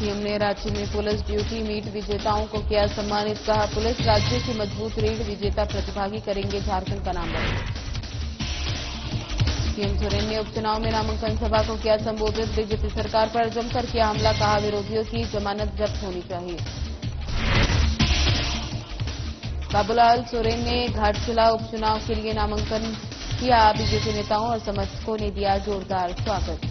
CM ने रांची में police duty meet विजेताओं को किया सम्मानित। कहा, पुलिस राज्य की मजबूत रीढ़, विजेता प्रतिभागी करेंगे झारखंड का नाम रोशन। सीएम सोरेन ने उपचुनाव में नामांकन सभा को किया संबोधित। बीजेपी सरकार पर जमकर किया हमला। कहा, विरोधियों की जमानत जब्त होनी चाहिए। बाबूलाल सोरेन ने घाटशिला उपचुनाव के लिए नामांकन किया। बीजेपी नेताओं और समर्थकों ने दिया जोरदार स्वागत।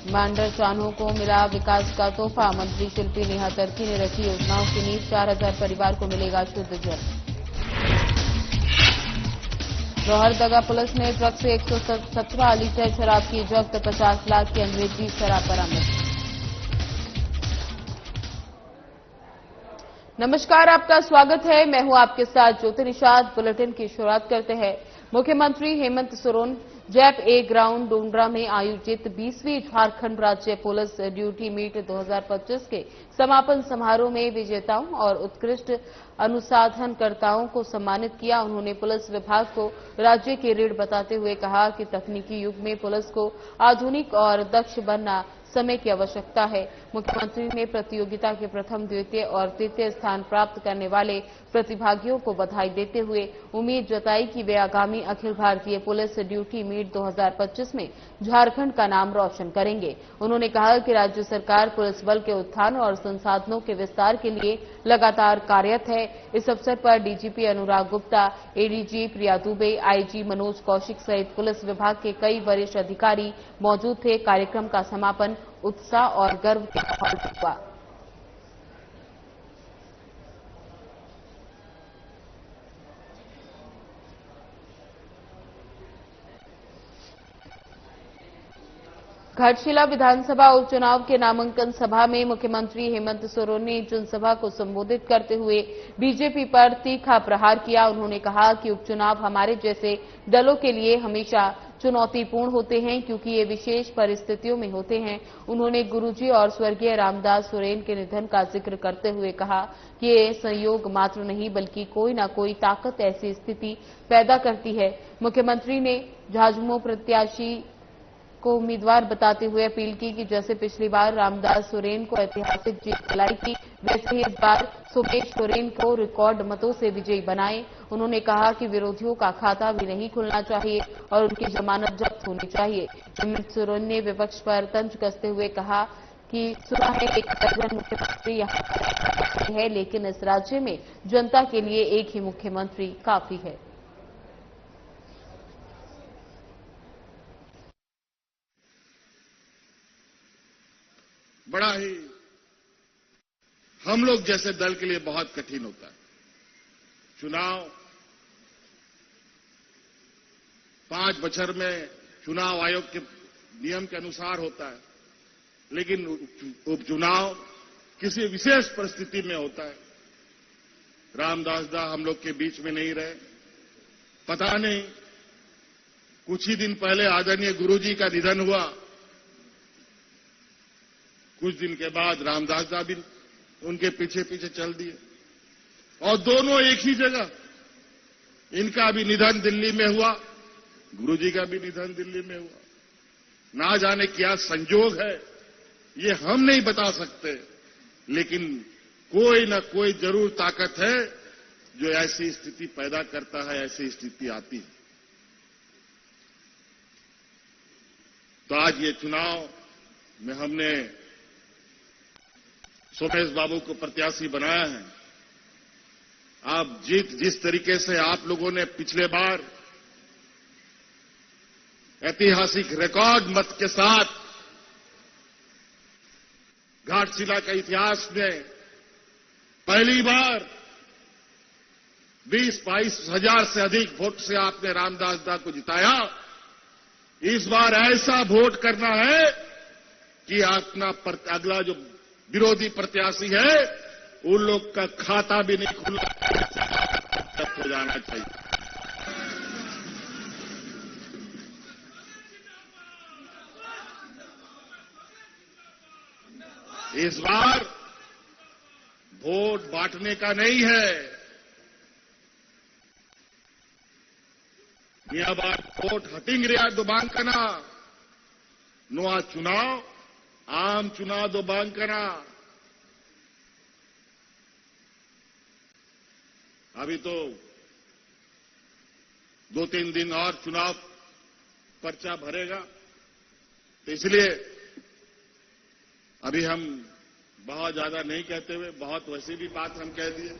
मांडर चान्हो को मिला विकास का तोहफा। मंत्री शिल्पी नेहा टर्की ने रखी योजनाओं की नींव। 4000 परिवार को मिलेगा शुद्ध जल। लोहरदगा पुलिस ने ट्रक से 117 लीटर शराब की जब्त। 50 लाख की अंग्रेजी शराब बरामद। नमस्कार, आपका स्वागत है। मैं हूं आपके साथ ज्योति निषाद। बुलेटिन की शुरुआत करते हैं। मुख्यमंत्री हेमंत सोरेन जैप ए ग्राउंड डोंडरा में आयोजित 20वीं झारखंड राज्य पुलिस ड्यूटी मीट 2025 के समापन समारोह में विजेताओं और उत्कृष्ट अनुसंधानकर्ताओं को सम्मानित किया। उन्होंने पुलिस विभाग को राज्य की रीढ़ बताते हुए कहा कि तकनीकी युग में पुलिस को आधुनिक और दक्ष बनना समय की आवश्यकता है। मुख्यमंत्री ने प्रतियोगिता के प्रथम, द्वितीय और तृतीय स्थान प्राप्त करने वाले प्रतिभागियों को बधाई देते हुए उम्मीद जताई कि वे आगामी Akhil Bharatiya police duty meet 2025 में झारखंड का नाम रोशन करेंगे। उन्होंने कहा कि राज्य सरकार पुलिस बल के उत्थान और संसाधनों के विस्तार के लिए लगातार कार्यरत है। इस अवसर पर डीजीपी अनुराग गुप्ता, एडीजी प्रिया दुबे, आईजी मनोज कौशिक सहित पुलिस विभाग के कई वरिष्ठ अधिकारी मौजूद थे। कार्यक्रम का समापन उत्साह और गर्व के माहौल में हुआ। घाटशिला विधानसभा उपचुनाव के नामांकन सभा में मुख्यमंत्री हेमंत सोरेन ने जनसभा को संबोधित करते हुए बीजेपी पर तीखा प्रहार किया। उन्होंने कहा कि उपचुनाव हमारे जैसे दलों के लिए हमेशा चुनौतीपूर्ण होते हैं, क्योंकि ये विशेष परिस्थितियों में होते हैं। उन्होंने गुरुजी और स्वर्गीय रामदास सोरेन के निधन का जिक्र करते हुए कहा कि ये संयोग मात्र नहीं, बल्कि कोई न कोई ताकत ऐसी स्थिति पैदा करती है। मुख्यमंत्री ने झाझमो प्रत्याशी को उम्मीदवार बताते हुए अपील की कि जैसे पिछली बार रामदास सोरेन को ऐतिहासिक जीत दिलाई थी, वैसे ही इस बार सुमेश सोरेन को रिकॉर्ड मतों से विजयी बनाएं। उन्होंने कहा कि विरोधियों का खाता भी नहीं खुलना चाहिए और उनकी जमानत जब्त होनी चाहिए। हेमंत सोरेन ने विपक्ष पर तंज कसते हुए कहा कि सुना है एक दर्जन मुख्यमंत्री यहाँ है, लेकिन इस राज्य में जनता के लिए एक ही मुख्यमंत्री काफी है। बड़ा ही हम लोग जैसे दल के लिए बहुत कठिन होता है। चुनाव 5 बछर में चुनाव आयोग के नियम के अनुसार होता है, लेकिन उपचुनाव किसी विशेष परिस्थिति में होता है। रामदास दा हम लोग के बीच में नहीं रहे। पता नहीं, कुछ ही दिन पहले आदरणीय गुरुजी का निधन हुआ। कुछ दिन के बाद रामदास दा भी उनके पीछे पीछे चल दिए और दोनों एक ही जगह। इनका भी निधन दिल्ली में हुआ, गुरुजी का भी निधन दिल्ली में हुआ। ना जाने क्या संजोग है, ये हम नहीं बता सकते, लेकिन कोई न कोई जरूर ताकत है जो ऐसी स्थिति पैदा करता है, ऐसी स्थिति आती है। तो आज ये चुनाव में हमने सोमेश बाबू को प्रत्याशी बनाया है। आप जिस तरीके से आप लोगों ने पिछले बार ऐतिहासिक रिकॉर्ड मत के साथ घाटशिला के इतिहास में पहली बार 20-22 हजार से अधिक वोट से आपने रामदास दा को जिताया, इस बार ऐसा वोट करना है कि अपना अगला जो विरोधी प्रत्याशी है, उन लोग का खाता भी नहीं खुला हो जाना चाहिए। इस बार वोट बांटने का नहीं है, यह बार वोट हटिंग रिया दुबांकना नुआ चुनाव आम चुनाव बांकना अभी तो 2-3 दिन और चुनाव पर्चा भरेगा, तो इसलिए अभी हम बहुत ज्यादा नहीं कहते हुए बहुत वैसी भी बात हम कह दिए।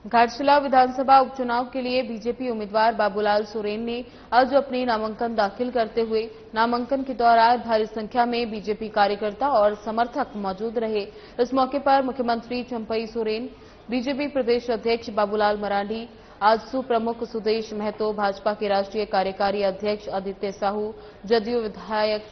घाटशिला विधानसभा उपचुनाव के लिए बीजेपी उम्मीदवार बाबूलाल सोरेन ने आज अपनी नामांकन दाखिल करते हुए नामांकन के दौरान भारी संख्या में बीजेपी कार्यकर्ता और समर्थक मौजूद रहे। इस मौके पर मुख्यमंत्री चंपई सोरेन, बीजेपी प्रदेश अध्यक्ष बाबूलाल मरांडी, आजसू प्रमुख सुदेश महतो, भाजपा के राष्ट्रीय कार्यकारी अध्यक्ष आदित्य साहू, जदयू विधायक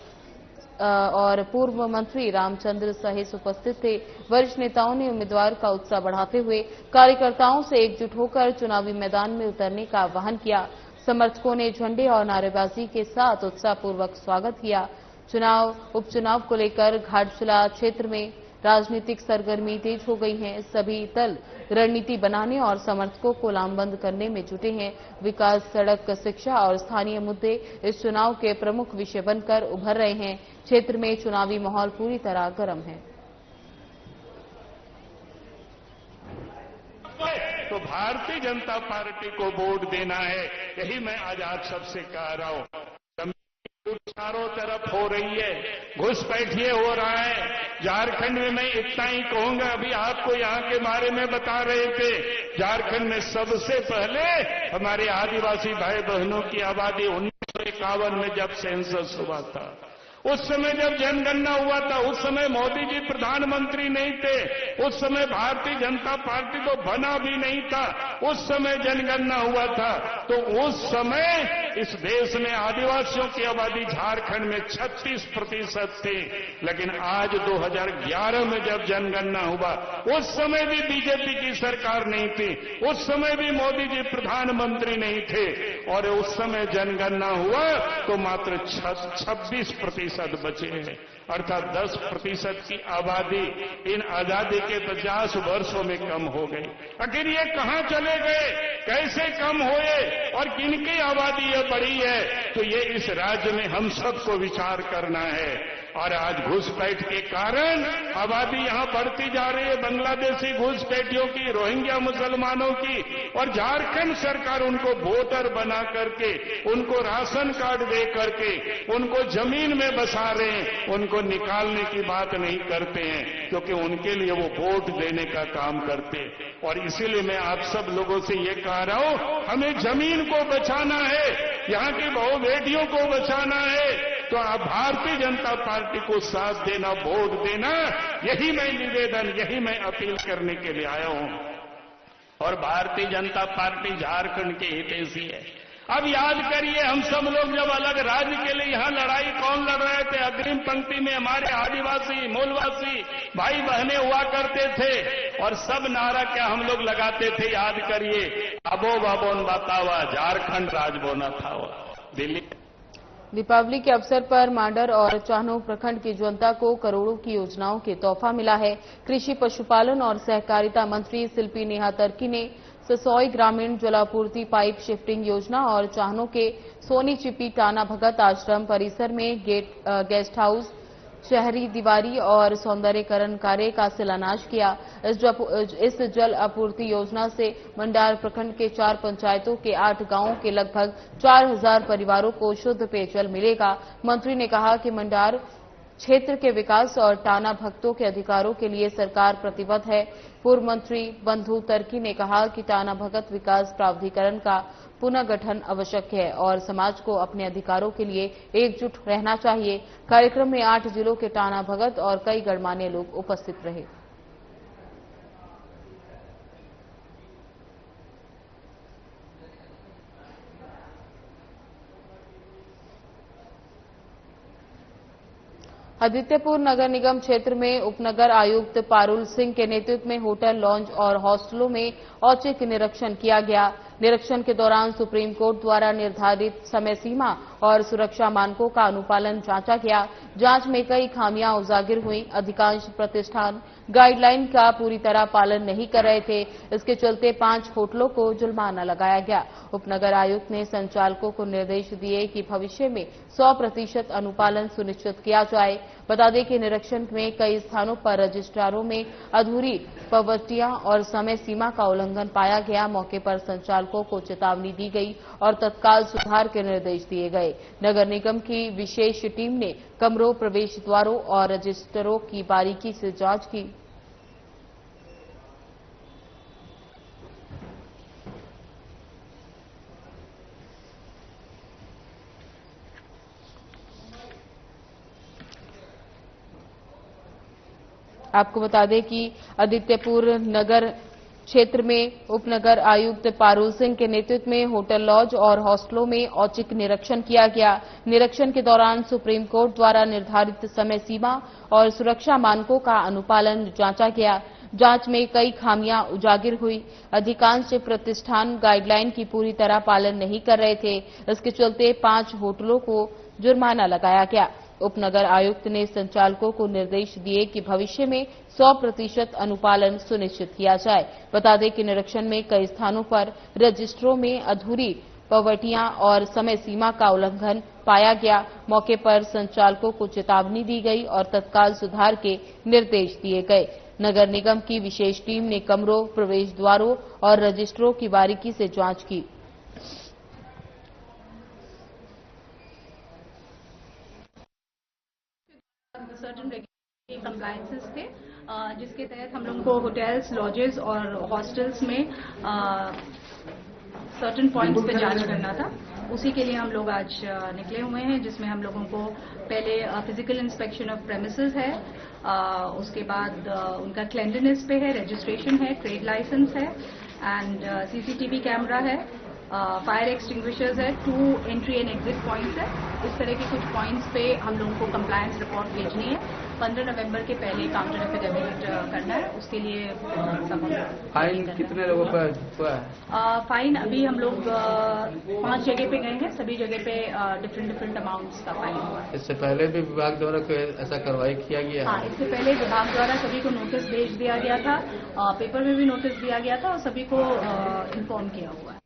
और पूर्व मंत्री रामचंद्र सहित उपस्थित थे। वरिष्ठ नेताओं ने उम्मीदवार का उत्साह बढ़ाते हुए कार्यकर्ताओं से एकजुट होकर चुनावी मैदान में उतरने का आह्वान किया। समर्थकों ने झंडे और नारेबाजी के साथ उत्साहपूर्वक स्वागत किया। उपचुनाव को लेकर घाटशिला क्षेत्र में राजनीतिक सरगर्मी तेज हो गई है। सभी दल रणनीति बनाने और समर्थकों को लामबंद करने में जुटे हैं। विकास, सड़क, शिक्षा और स्थानीय मुद्दे इस चुनाव के प्रमुख विषय बनकर उभर रहे हैं। क्षेत्र में चुनावी माहौल पूरी तरह गर्म है। तो भारतीय जनता पार्टी को वोट देना है, यही मैं आज आप सबसे कह रहा हूं। चारों तरफ हो रही है, घुसपैठिए हो रहा है। झारखंड में मैं इतना ही कहूंगा, अभी आपको यहां के बारे में बता रहे थे, झारखंड में सबसे पहले हमारे आदिवासी भाई बहनों की आबादी 1951 में जब सेंसस हुआ था, उस समय जब जनगणना हुआ था, उस समय मोदी जी प्रधानमंत्री नहीं थे, उस समय भारतीय जनता पार्टी तो बना भी नहीं था, उस समय जनगणना हुआ था। तो उस समय इस देश में आदिवासियों की आबादी झारखंड में 36% थी, लेकिन आज 2011 में जब जनगणना हुआ, उस समय भी बीजेपी की सरकार नहीं थी, उस समय भी मोदी जी प्रधानमंत्री नहीं थे, और उस समय जनगणना हुआ तो मात्र 26% बचे हैं, अर्थात 10% की आबादी इन आजादी के 50 वर्षों में कम हो गई। आखिर ये कहां चले गए, कैसे कम हुए और किनकी आबादी ये बढ़ी है? तो ये इस राज्य में हम सबको विचार करना है। और आज घुसपैठ के कारण आबादी यहां बढ़ती जा रही है, बांग्लादेशी घुसपैठियों की, रोहिंग्या मुसलमानों की, और झारखंड सरकार उनको वोटर बना करके, उनको राशन कार्ड दे करके, उनको जमीन में बसा रहे हैं, उनको निकालने की बात नहीं करते हैं, क्योंकि उनके लिए वो वोट देने का काम करते हैं। और इसीलिए मैं आप सब लोगों से ये कह रहा हूं, हमें जमीन को बचाना है, यहां की बहु बेटियों को बचाना है, तो आप भारतीय जनता पार्टी को साथ देना, वोट देना, यही मैं निवेदन, यही मैं अपील करने के लिए आया हूं। और भारतीय जनता पार्टी झारखंड के हितैषी है। अब याद करिए, हम सब लोग जब अलग राज्य के लिए यहां लड़ाई कौन लड़ रहे थे? अग्रिम पंक्ति में हमारे आदिवासी, मूलवासी भाई बहनें हुआ करते थे, और सब नारा क्या हम लोग लगाते थे? याद करिए, अबो बाबोन बतावा, झारखंड राजबोना था। दिल्ली दीपावली के अवसर पर मांडर और चान्हो प्रखंड की जनता को करोड़ों की योजनाओं के तोहफा मिला है। कृषि, पशुपालन और सहकारिता मंत्री शिल्पी नेहा तर्की ने ससोई ग्रामीण जलापूर्ति पाइप शिफ्टिंग योजना और चान्हो के सोनी चिपी टाना भगत आश्रम परिसर में गेस्ट हाउस, शहरी दीवारी और सौंदर्यीकरण कार्य का शिलान्यास किया। इस जल आपूर्ति योजना से मंडार प्रखंड के 4 पंचायतों के 8 गांवों के लगभग 4000 परिवारों को शुद्ध पेयजल मिलेगा। मंत्री ने कहा कि मंडार क्षेत्र के विकास और टाना भगतों के अधिकारों के लिए सरकार प्रतिबद्ध है। पूर्व मंत्री बंधु तर्की ने कहा कि टाना भगत विकास प्राधिकरण का पुनर्गठन आवश्यक है और समाज को अपने अधिकारों के लिए एकजुट रहना चाहिए। कार्यक्रम में 8 जिलों के टाना भगत और कई गणमान्य लोग उपस्थित रहे। आदित्यपुर नगर निगम क्षेत्र में उपनगर आयुक्त पारुल सिंह के नेतृत्व में होटल, लॉन्ज और हॉस्टलों में औचक निरीक्षण किया गया। निरीक्षण के दौरान सुप्रीम कोर्ट द्वारा निर्धारित समय सीमा और सुरक्षा मानकों का अनुपालन जांचा गया। जांच में कई खामियां उजागर हुई। अधिकांश प्रतिष्ठान गाइडलाइन का पूरी तरह पालन नहीं कर रहे थे। इसके चलते 5 होटलों को जुर्माना लगाया गया। उपनगर आयुक्त ने संचालकों को निर्देश दिए कि भविष्य में 100% अनुपालन सुनिश्चित किया जाए। बता दें कि निरीक्षण में कई स्थानों पर रजिस्ट्रारों में अधूरी प्रवृत्तियां और समय सीमा का उल्लंघन पाया गया। मौके पर संचालकों को चेतावनी दी गई और तत्काल सुधार के निर्देश दिए गए। नगर निगम की विशेष टीम ने कमरों, प्रवेश द्वारों और रजिस्टरों की बारीकी से जांच की। आपको बता दें कि आदित्यपुर नगर क्षेत्र में उपनगर आयुक्त पारुल सिंह के नेतृत्व में होटल, लॉज और हॉस्टलों में औचक निरीक्षण किया गया। निरीक्षण के दौरान सुप्रीम कोर्ट द्वारा निर्धारित समय सीमा और सुरक्षा मानकों का अनुपालन जांचा गया। जांच में कई खामियां उजागर हुई। अधिकांश प्रतिष्ठान गाइडलाइन की पूरी तरह पालन नहीं कर रहे थे। इसके चलते 5 होटलों को जुर्माना लगाया गया। उपनगर आयुक्त ने संचालकों को निर्देश दिए कि भविष्य में 100% अनुपालन सुनिश्चित किया जाए। बता दें कि निरीक्षण में कई स्थानों पर रजिस्ट्रों में अधूरी प्रवृत्तियां और समय सीमा का उल्लंघन पाया गया। मौके पर संचालकों को चेतावनी दी गई और तत्काल सुधार के निर्देश दिए गए। नगर निगम की विशेष टीम ने कमरों, प्रवेश द्वारों और रजिस्ट्रों की बारीकी से जांच की। सर्टन कंप्लायंसेस थे जिसके तहत हम लोगों को होटल्स, लॉजेस और हॉस्टल्स में सर्टन पॉइंट्स पे जांच करना था। उसी के लिए हम लोग आज निकले हुए हैं, जिसमें हम लोगों को पहले फिजिकल इंस्पेक्शन ऑफ प्रेमिसेस है, उसके बाद उनका क्लेंडनेस पे है, रजिस्ट्रेशन है, ट्रेड लाइसेंस है एंड सीसीटीवी कैमरा है, फायर एक्सटिंग्विशर्स है, 2 एंट्री एंड एग्जिट पॉइंट्स है। इस तरह के कुछ पॉइंट्स पे हम लोगों को कंप्लायंस रिपोर्ट भेजनी है। 15 नवंबर के पहले काउंटर एफिडेविट करना है। उसके लिए सब फाइन कितने लोगों पर हुआ है? फाइन अभी हम लोग 5 जगह पे गए हैं। सभी जगह पे डिफरेंट अमाउंट्स का फाइन हुआ है। इससे पहले भी विभाग द्वारा कोई ऐसा कार्रवाई किया गया है? हाँ, इससे पहले विभाग द्वारा सभी को नोटिस भेज दिया गया था, पेपर में भी नोटिस दिया गया था और सभी को इन्फॉर्म किया हुआ है।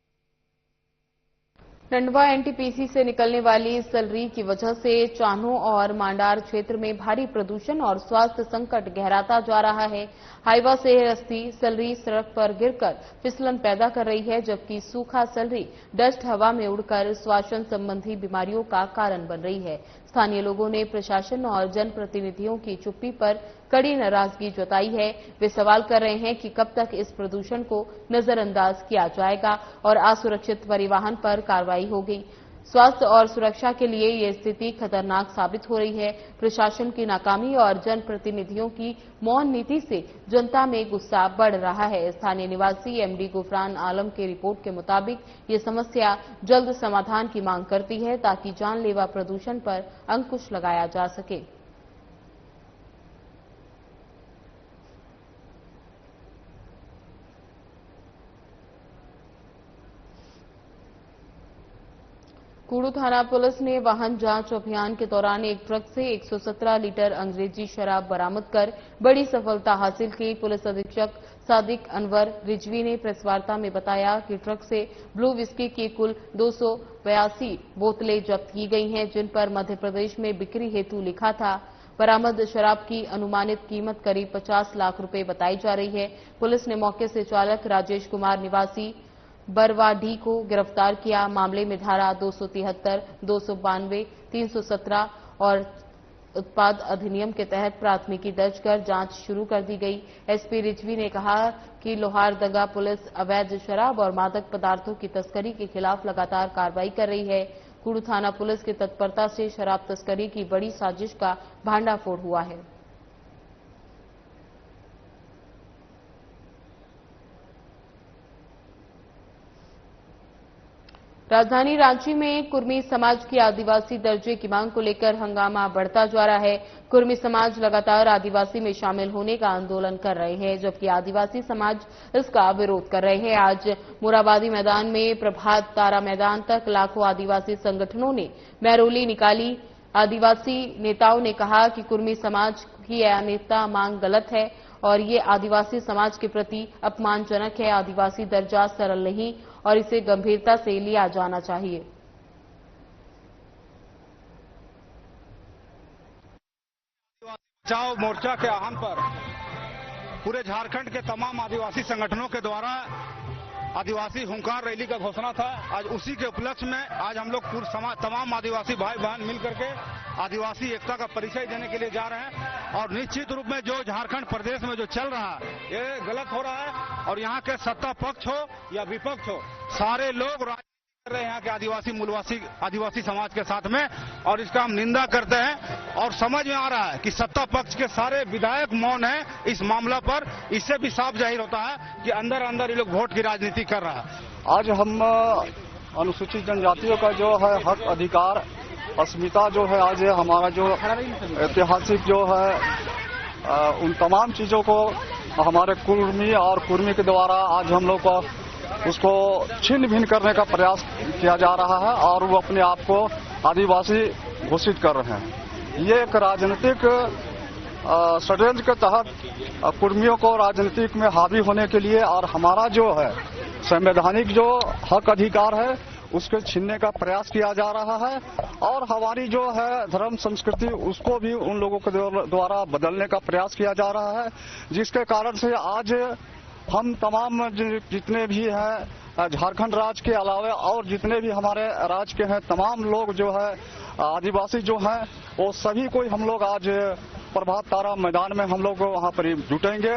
टंडवा एनटीपीसी से निकलने वाली सलरी की वजह से चान्हो और मांडार क्षेत्र में भारी प्रदूषण और स्वास्थ्य संकट गहराता जा रहा है। हाईवा से रस्ती सलरी सड़क पर गिरकर फिसलन पैदा कर रही है, जबकि सूखा सलरी डस्ट हवा में उड़कर श्वसन संबंधी बीमारियों का कारण बन रही है। स्थानीय लोगों ने प्रशासन और जनप्रतिनिधियों की चुप्पी पर कड़ी नाराजगी जताई है। वे सवाल कर रहे हैं कि कब तक इस प्रदूषण को नजरअंदाज किया जाएगा और असुरक्षित परिवहन पर कार्रवाई होगी। स्वास्थ्य और सुरक्षा के लिए ये स्थिति खतरनाक साबित हो रही है। प्रशासन की नाकामी और जनप्रतिनिधियों की मौन नीति से जनता में गुस्सा बढ़ रहा है। स्थानीय निवासी एमडी गुफरान आलम की रिपोर्ट के मुताबिक ये समस्या जल्द समाधान की मांग करती है, ताकि जानलेवा प्रदूषण पर अंकुश लगाया जा सके। कूड़ू थाना पुलिस ने वाहन जांच अभियान के दौरान एक ट्रक से 117 लीटर अंग्रेजी शराब बरामद कर बड़ी सफलता हासिल की। पुलिस अधीक्षक सादिक अनवर रिजवी ने प्रेस वार्ता में बताया कि ट्रक से ब्लू विस्की की कुल 282 बोतलें जब्त की गई हैं, जिन पर मध्य प्रदेश में बिक्री हेतु लिखा था। बरामद शराब की अनुमानित कीमत करीब 50 लाख रुपए बताई जा रही है। पुलिस ने मौके से चालक राजेश कुमार निवासी बरवाडी को गिरफ्तार किया। मामले में धारा 273, 292, 317 और उत्पाद अधिनियम के तहत प्राथमिकी दर्ज कर जांच शुरू कर दी गई। एसपी रिजवी ने कहा कि लोहारदगा पुलिस अवैध शराब और मादक पदार्थों की तस्करी के खिलाफ लगातार कार्रवाई कर रही है। कूड़ू थाना पुलिस की तत्परता से शराब तस्करी की बड़ी साजिश का भांडाफोड़ हुआ है। राजधानी रांची में कुर्मी समाज की आदिवासी दर्जे की मांग को लेकर हंगामा बढ़ता जा रहा है। कुर्मी समाज लगातार आदिवासी में शामिल होने का आंदोलन कर रहे हैं, जबकि आदिवासी समाज इसका विरोध कर रहे हैं। आज मोराबादी मैदान में प्रभात तारा मैदान तक लाखों आदिवासी संगठनों ने मैरोली निकाली। आदिवासी नेताओं ने कहा कि कुर्मी समाज की अनेकता मांग गलत है और ये आदिवासी समाज के प्रति अपमानजनक है। आदिवासी दर्जा सरल नहीं और इसे गंभीरता से लिया जाना चाहिए। बचाओ मोर्चा के आह्वान पर पूरे झारखंड के तमाम आदिवासी संगठनों के द्वारा आदिवासी हुंकार रैली का घोषणा था। आज उसी के उपलक्ष्य में आज हम लोग तमाम आदिवासी भाई बहन मिलकर के आदिवासी एकता का परिचय देने के लिए जा रहे हैं। और निश्चित रूप में जो झारखंड प्रदेश में जो चल रहा है ये गलत हो रहा है और यहाँ के सत्ता पक्ष हो या विपक्ष हो, सारे लोग राजनीति कर रहे हैं यहाँ के आदिवासी समाज के साथ में, और इसका हम निंदा करते हैं। और समझ में आ रहा है कि सत्ता पक्ष के सारे विधायक मौन है इस मामला पर। इससे भी साफ जाहिर होता है कि अंदर अंदर ये लोग वोट की राजनीति कर रहा है। आज हम अनुसूचित जनजातियों का जो है हक, अधिकार, अस्मिता जो है, आज हमारा जो ऐतिहासिक जो है उन तमाम चीजों को हमारे कुर्मी और कुर्मी के द्वारा आज हम लोग को उसको छिन्न भिन्न करने का प्रयास किया जा रहा है और वो अपने आप को आदिवासी घोषित कर रहे हैं। ये एक राजनीतिक षड्यंत्र के तहत कुर्मियों को राजनीतिक में हावी होने के लिए और हमारा जो है संवैधानिक जो हक अधिकार है उसके छीनने का प्रयास किया जा रहा है। और हमारी जो है धर्म संस्कृति उसको भी उन लोगों के द्वारा बदलने का प्रयास किया जा रहा है, जिसके कारण से आज हम तमाम जितने भी हैं झारखंड राज्य के अलावा और जितने भी हमारे राज्य के हैं तमाम लोग जो है आदिवासी जो हैं वो सभी को हम लोग आज प्रभात तारा मैदान में हम लोग वहां पर जुटेंगे।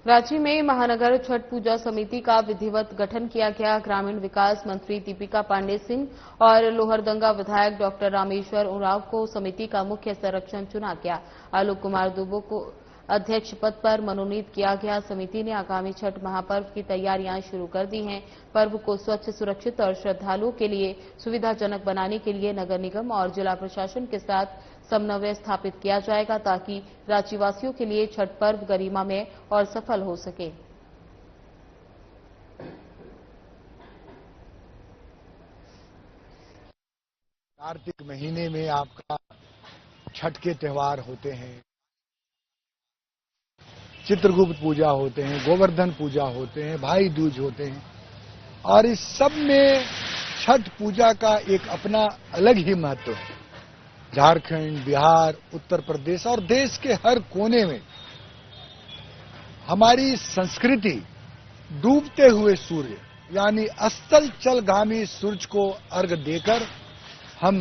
रांची में महानगर छठ पूजा समिति का विधिवत गठन किया गया। ग्रामीण विकास मंत्री दीपिका पांडे सिंह और लोहरदंगा विधायक डॉक्टर रामेश्वर उरांव को समिति का मुख्य संरक्षक चुना गया। आलोक कुमार दुबे को अध्यक्ष पद पर मनोनीत किया गया। समिति ने आगामी छठ महापर्व की तैयारियां शुरू कर दी हैं। पर्व को स्वच्छ, सुरक्षित और श्रद्धालुओं के लिए सुविधाजनक बनाने के लिए नगर निगम और जिला प्रशासन के साथ समन्वय स्थापित किया जाएगा ताकि रांचीवासियों के लिए छठ पर्व गरिमामय और सफल हो सके। कार्तिक महीने में आपका छठ के त्योहार होते हैं, चित्रगुप्त पूजा होते हैं, गोवर्धन पूजा होते हैं, भाई दूज होते हैं और इस सब में छठ पूजा का एक अपना अलग ही महत्व है। झारखंड, बिहार, उत्तर प्रदेश और देश के हर कोने में हमारी संस्कृति डूबते हुए सूर्य यानी अस्ताचलगामी सूरज को अर्घ देकर हम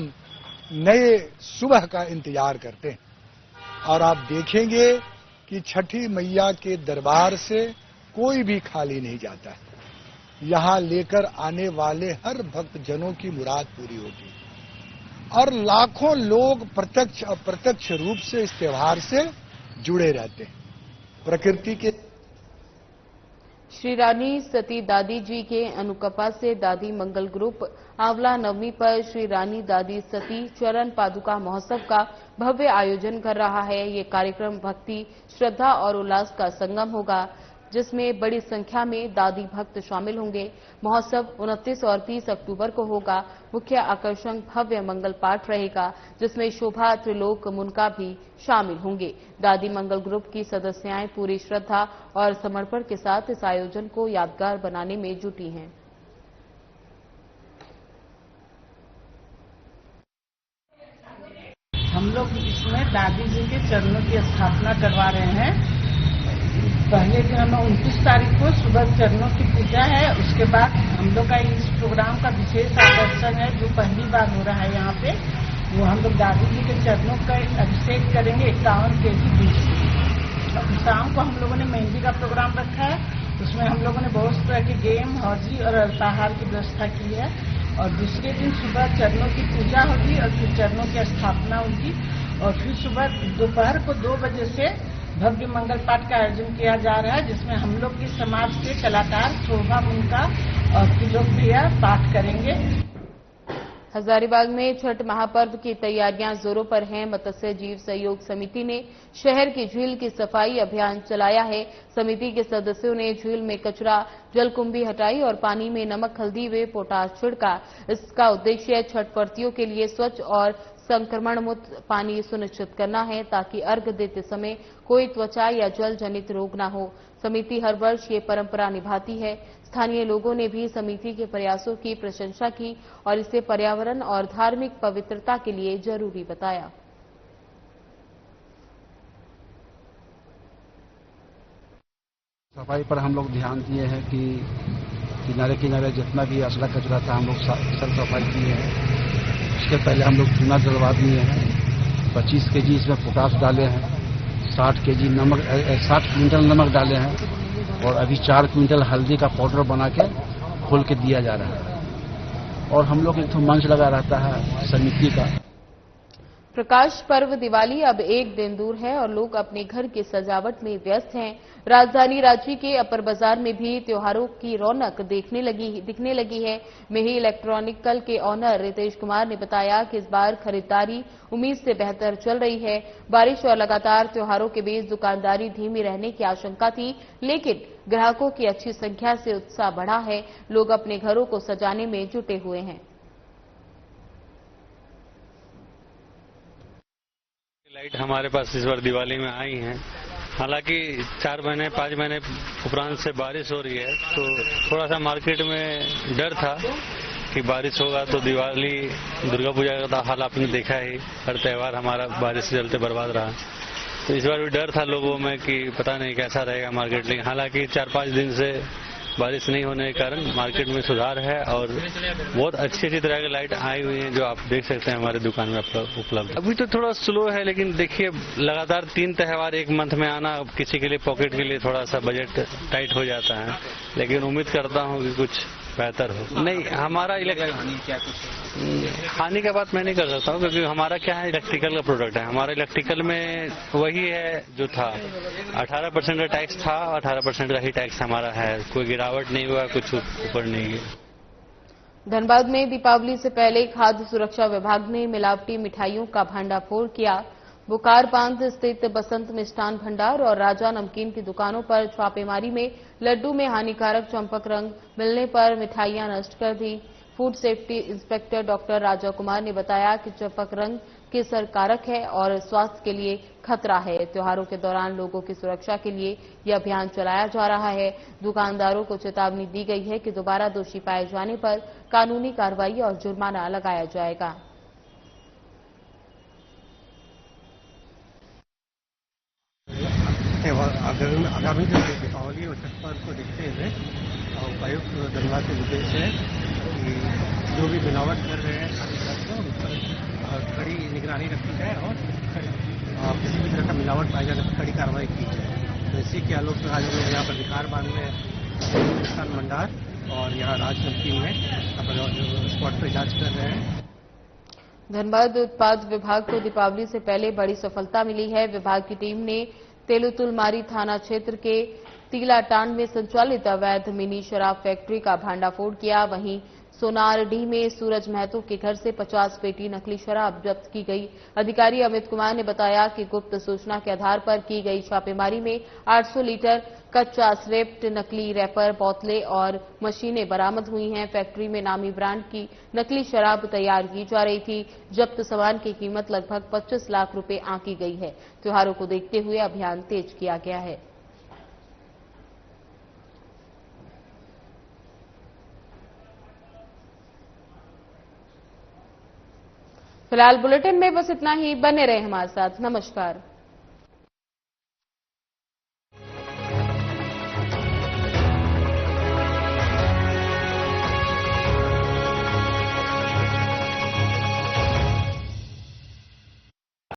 नए सुबह का इंतजार करते हैं। और आप देखेंगे कि छठी मैया के दरबार से कोई भी खाली नहीं जाता है। यहां लेकर आने वाले हर भक्त जनों की मुराद पूरी होती है और लाखों लोग प्रत्यक्ष अप्रत्यक्ष रूप से इस त्योहार से जुड़े रहते हैं। प्रकृति के श्री रानी सती दादी जी के अनुकंपा से दादी मंगल ग्रुप आंवला नवमी पर श्री रानी दादी सती चरण पादुका महोत्सव का भव्य आयोजन कर रहा है। ये कार्यक्रम भक्ति, श्रद्धा और उल्लास का संगम होगा, जिसमें बड़ी संख्या में दादी भक्त शामिल होंगे। महोत्सव 29 और 30 अक्टूबर को होगा। मुख्य आकर्षण भव्य मंगल पाठ रहेगा, जिसमें शोभा त्रिलोक मुनका भी शामिल होंगे। दादी मंगल ग्रुप की सदस्याएं पूरी श्रद्धा और समर्पण के साथ इस आयोजन को यादगार बनाने में जुटी हैं। हम लोग इसमें दादी जी के चरणों की स्थापना करवा रहे हैं। पहले दिन 29 तारीख को सुबह चरणों की पूजा है। उसके बाद हम लोग का इस प्रोग्राम का विशेष आकर्षण है जो पहली बार हो रहा है यहाँ पे, वो हम लोग दादी जी के चरणों का अभिषेक करेंगे 51 केजी दूध से। शाम को हम लोगों ने मेहंदी का प्रोग्राम रखा है, उसमें हम लोगों ने बहुत तरह के गेम, हौजी और अल्पाहार की व्यवस्था की है। और दूसरे दिन सुबह चरणों की पूजा होगी और फिर चरणों की स्थापना होगी और फिर सुबह दोपहर को 2 बजे से भव्य मंगल पाठ का आयोजन किया जा रहा है, जिसमें हम लोग के समाज के कलाकार शोभा मुनका और त्रिलोक भैया पाठ करेंगे। हजारीबाग में छठ महापर्व की तैयारियां जोरों पर हैं। मत्स्य जीव सहयोग समिति ने शहर की झील की सफाई अभियान चलाया है। समिति के सदस्यों ने झील में कचरा, जलकुंभी हटाई और पानी में नमक, हल्दी व पोटाश छिड़का। इसका उद्देश्य छठ व्रतियों के लिए स्वच्छ और संक्रमण मुक्त पानी सुनिश्चित करना है, ताकि अर्घ्य देते समय कोई त्वचा या जल जनित रोग न हो। समिति हर वर्ष ये परंपरा निभाती है। स्थानीय लोगों ने भी समिति के प्रयासों की प्रशंसा की और इसे पर्यावरण और धार्मिक पवित्रता के लिए जरूरी बताया। सफाई पर हम लोग ध्यान दिए हैं कि किनारे किनारे जितना भी असला कचरा था हम लोग सब सफाई किए हैं। उसके पहले हम लोग चूना जलवा दिए हैं। 25 केजी इसमें पोटाश डाले हैं, 60 क्विंटल नमक डाले हैं और अभी 4 क्विंटल हल्दी का पाउडर बना के खोल के दिया जा रहा है। और हम लोग एक तो मंच लगा रहता है समिति का। प्रकाश पर्व दिवाली अब एक दिन दूर है और लोग अपने घर की सजावट में व्यस्त हैं। राजधानी रांची के अपर बाजार में भी त्योहारों की रौनक दिखने लगी है। मेही इलेक्ट्रॉनिकल के ऑनर रितेश कुमार ने बताया कि इस बार खरीदारी उम्मीद से बेहतर चल रही है। बारिश और लगातार त्योहारों के बीच दुकानदारी धीमी रहने की आशंका थी, लेकिन ग्राहकों की अच्छी संख्या से उत्साह बढ़ा है। लोग अपने घरों को सजाने में जुटे हुए हैं। लाइट हमारे पास इस बार दिवाली में आई हैं। हालांकि 4 महीने 5 महीने उपरांत से बारिश हो रही है, तो थोड़ा सा मार्केट में डर था कि बारिश होगा तो दिवाली, दुर्गा पूजा का हाल आपने देखा ही, हर त्यौहार हमारा बारिश से चलते बर्बाद रहा। तो इस बार भी डर था लोगों में कि पता नहीं कैसा रहेगा मार्केट। लेकिन हालांकि 4-5 दिन से बारिश नहीं होने के कारण मार्केट में सुधार है और बहुत अच्छी तरह की लाइट आई हुई है, जो आप देख सकते हैं हमारे दुकान में उपलब्ध। अभी तो थोड़ा स्लो है, लेकिन देखिए लगातार 3 त्यौहार एक मंथ में आना किसी के लिए पॉकेट के लिए थोड़ा सा बजट टाइट हो जाता है, लेकिन उम्मीद करता हूँ कि कुछ बेहतर हो। नहीं, हमारा हानि का बात मैं नहीं कर सकता हूँ, क्योंकि हमारा क्या है, इलेक्ट्रिकल का प्रोडक्ट है। हमारा इलेक्ट्रिकल में वही है जो था, 18% का टैक्स था, 18% का ही टैक्स हमारा है। कोई गिरावट नहीं हुआ, कुछ ऊपर नहीं गया। धनबाद में दीपावली से पहले खाद्य सुरक्षा विभाग ने मिलावटी मिठाइयों का भंडाफोड़ किया। बुकार बांध स्थित बसंत मिष्ठान भंडार और राजा नमकीन की दुकानों पर छापेमारी में लड्डू में हानिकारक चंपक रंग मिलने पर मिठाइयां नष्ट कर दी। Food safety inspector doctor Raja Kumar ने बताया कि चंपक रंग कैंसरकारक है और स्वास्थ्य के लिए खतरा है। त्योहारों के दौरान लोगों की सुरक्षा के लिए यह अभियान चलाया जा रहा है। दुकानदारों को चेतावनी दी गई है कि दोबारा दोषी पाए जाने पर कानूनी कार्रवाई और जुर्माना लगाया जाएगा। आगामी जो दीपावली और छठ पर्व को देखते हुए उपायुक्त धनबाद के निर्देश है कि जो भी मिलावट कर रहे हैं उस पर कड़ी निगरानी रखी जाए और किसी भी तरह का मिलावट पाए जाने पर कड़ी कार्रवाई की जाए। तो इसी के आलोक में आज हम लोग यहाँ पर बुकार बांध में किसान भंडार और यहाँ राज नमकीन में स्पॉट पर जांच कर रहे हैं। धनबाद उत्पाद विभाग को दीपावली से पहले बड़ी सफलता मिली है। विभाग की टीम ने तेलुतुलमारी थाना क्षेत्र के तीलाटांड में संचालित अवैध मिनी शराब फैक्ट्री का भांडाफोड़ किया। वहीं सोनारडीह में सूरज महतो के घर से 50 पेटी नकली शराब जब्त की गई। अधिकारी अमित कुमार ने बताया कि गुप्त सूचना के आधार पर की गई छापेमारी में 800 लीटर कच्चा स्वेप्ट, नकली रैपर, बोतलें और मशीनें बरामद हुई हैं। फैक्ट्री में नामी ब्रांड की नकली शराब तैयार की जा रही थी। जब्त सामान की कीमत लगभग 25 लाख रुपए आंकी गई है। त्योहारों को देखते हुए अभियान तेज किया गया है। फिलहाल बुलेटिन में बस इतना ही। बने रहे हमारे साथ। नमस्कार।